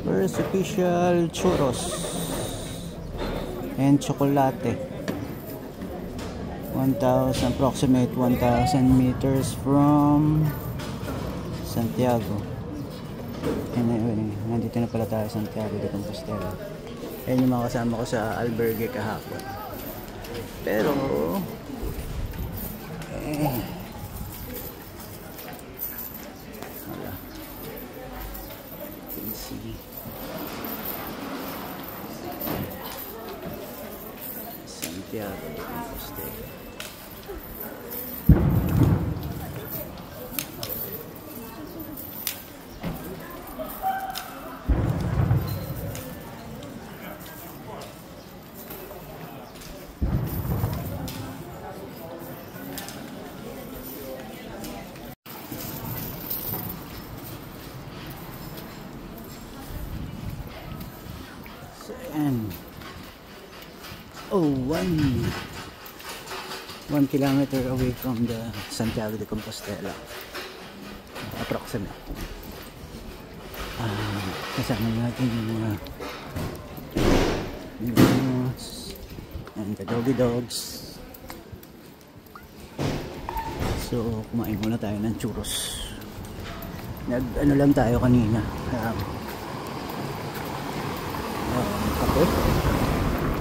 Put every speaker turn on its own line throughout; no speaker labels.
First official churros and chocolate. 1,000, approximate 1,000 meters from Santiago. And nandito na pala tayo sa Santiago de Compostela. Ayan yung mga kasama ko sa albergue kahapon. Pero wala. You can see Santiago de Compostela. And one kilometer away from the Santiago de Compostela, approximate. Kasama natin yung mga animals and the doggy dogs. So kumain muna tayo ng churros. Ano lang tayo kanina, kape,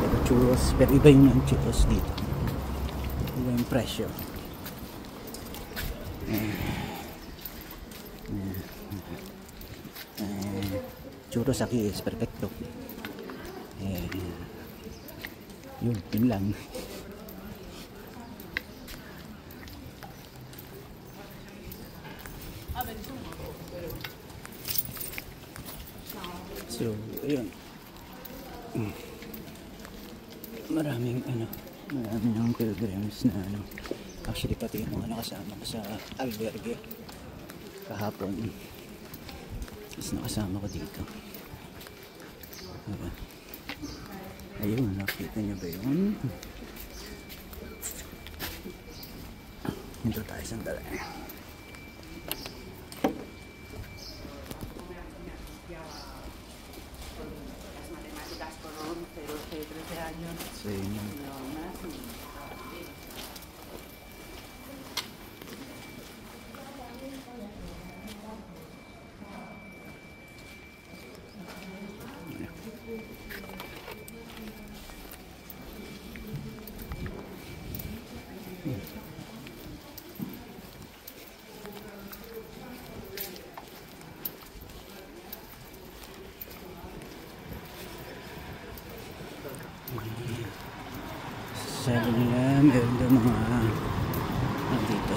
pero churros, pero iba yung churros dito, iba yung presyo. Churros aquí is perfecto. Yun lang. So ayun, maraming ng pilgrims na actually pati yung mga nakasama ko sa albergue kahapon is nakasama ko dito. Ayun, nakita nyo ba yun? Dito tayo sandali. So yun yun. Sabi nila meron daw mga dito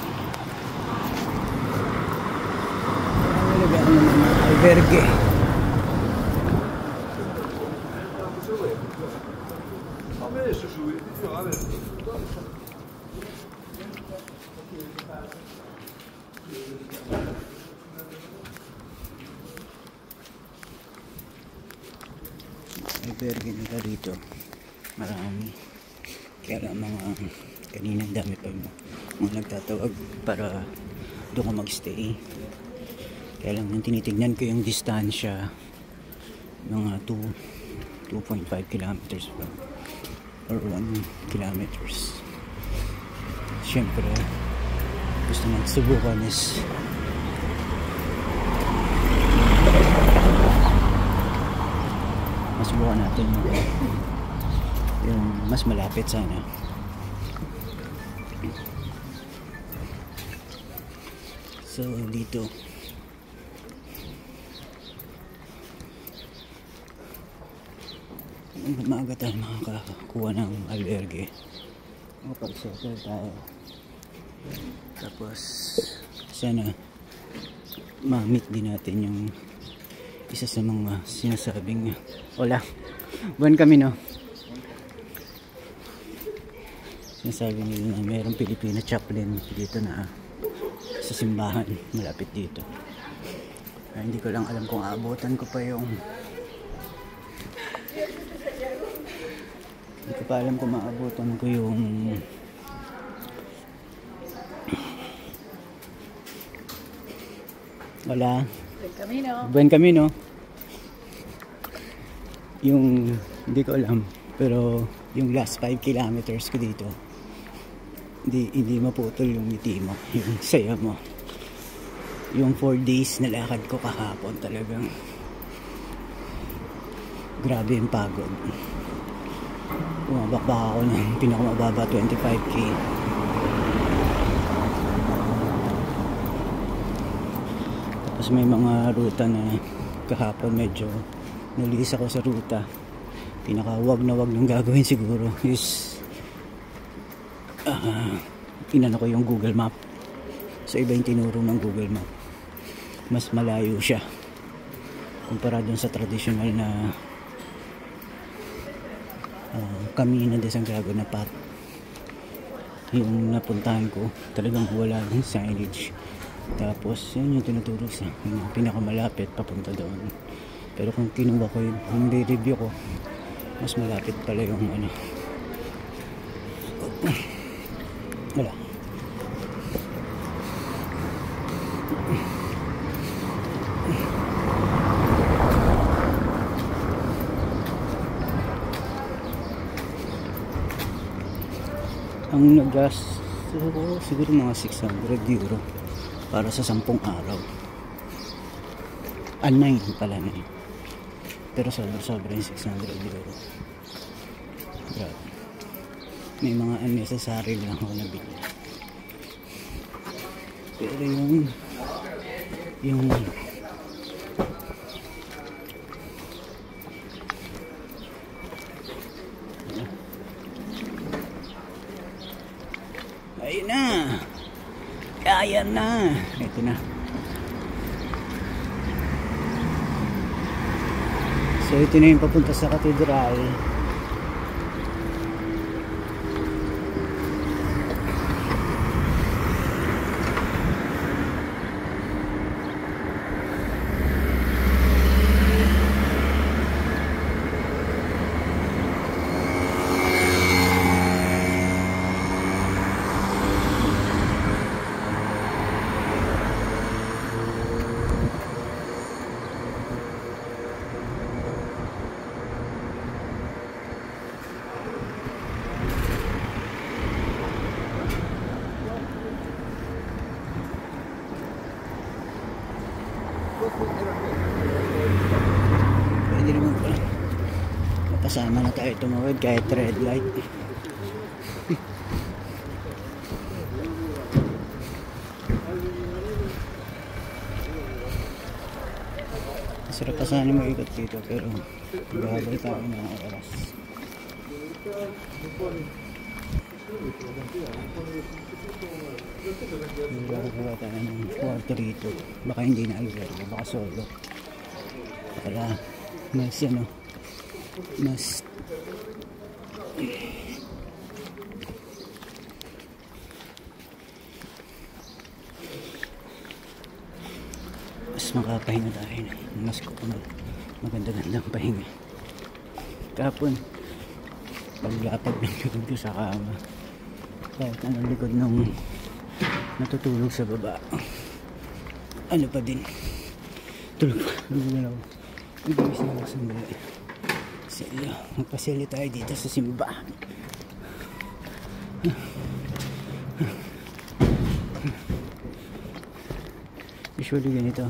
nalagaan ng mga albergue. Albergue nila dito marami. Kaya mga kanina dami pa yung mga nagtatawag para doon ka magstay. Kaya lang yung tinitignan ko yung distansya, mga 2.5 kilometers pa or 1 kilometers. Siyempre gusto nang subukan is masubukan natin yung mas malapit sana. So dito maaga tayo makakakuha ng albergue. Makapag-settle tayo. Tapos sana ma-meet din natin yung isa sa mga sinasabing wala, buwan kami no, sinasabi nila na mayroong Pilipina chaplain dito na sa simbahan malapit dito. Hindi ko lang alam kung aabutan ko pa yung hindi ko pa alam kung maabutan ko yung wala Buen Camino. yung hindi ko alam, pero yung last 5 kilometers ko dito, hindi maputol yung ngiti mo, yung saya mo. Yung 4 days na lakad ko kahapon, talagang grabe yung pagod. Bumabakbak ako ng pinakamababa 25k. Tapos may mga ruta na kahapon medyo nalis ako sa ruta. Pinaka wag na wag nang gagawin siguro is inano ko yung Google Map. So iba yung tinuro ng Google Map, mas malayo siya kumpara dun sa traditional na Camino de Santiago na path. Yung napuntahan ko talagang wala ng signage, tapos yun yung tinuturo sa yung pinakamalapit papunta doon. Pero kung kinuha ko yung review ko, mas malapit pala yung ano, wala. Ang nag-gas siguro mga 600 euro para sa 10 araw. 9 pala na yun. Pero sobra yung 600 euro. Grabe. May mga unnecessary lang ako nabili. Pero yung ayun na, kaya na, ito na. So ito na yung papunta sa katedral. Pwede naman pala napasama na tayo tumawid kahit red light. Sarap pa sana mag-ikot dito, pero gagawin tayo ng oras. Gagawa tayo ng kwarto rito. Baka hindi na albergo, baka solo. Para mas makapahinga tayo. Mas maganda-gandang pahinga. Kapon paglapag ng likod ko sa kama, kahit anong likod nung natutulog sa baba, ano pa din, tulog na ako. Nagising ako sandali. Magpasili tayo dito sa simbahan. Usually ganito.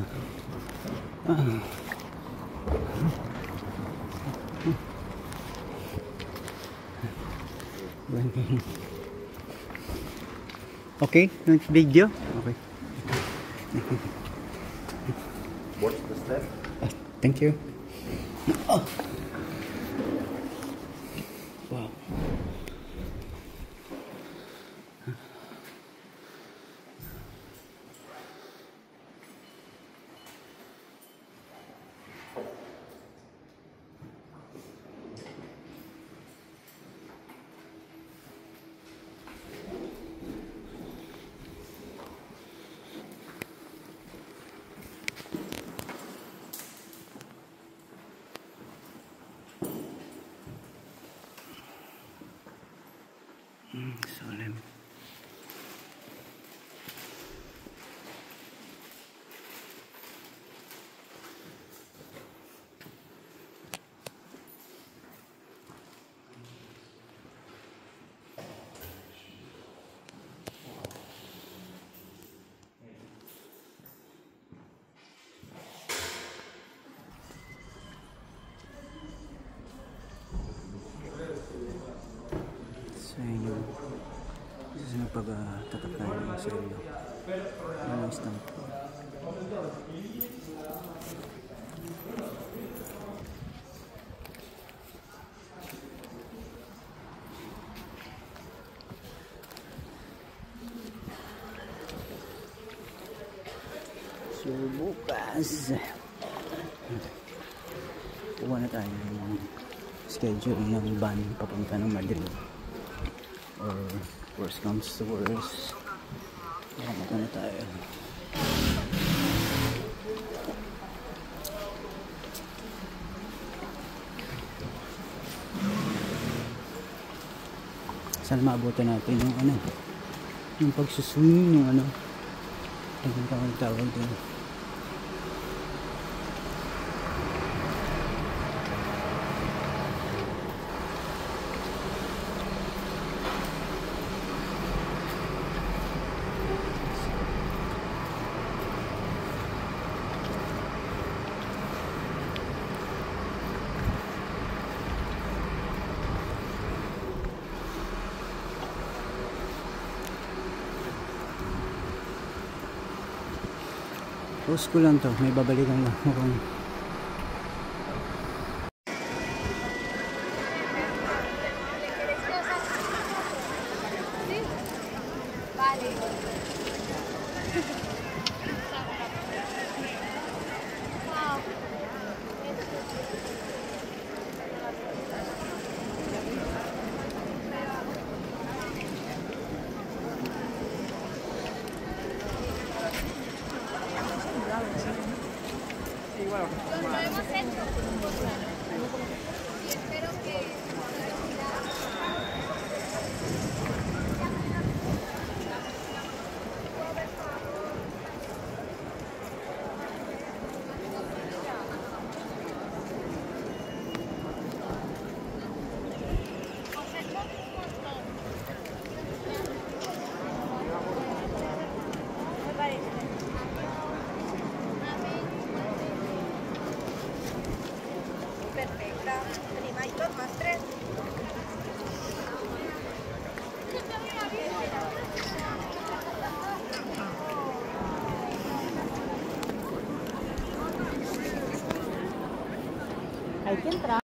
Okay, next video. Okay.
Watch the step.
Thank you. Oh. Wow. Rosario. Yan ang stamp. So bukas kuha na tayo ng schedule ng van papunta ng Madrid, or worst comes to worst makapunta na tayo. Sana maabutan natin yung ano, yung pagsuswing, yung ano, ang tawag din. Post ko lang to, may babalikan lang ako.
Lo hemos hecho. Y espero que perfecta. Animalitos más 3. Hay que entrar.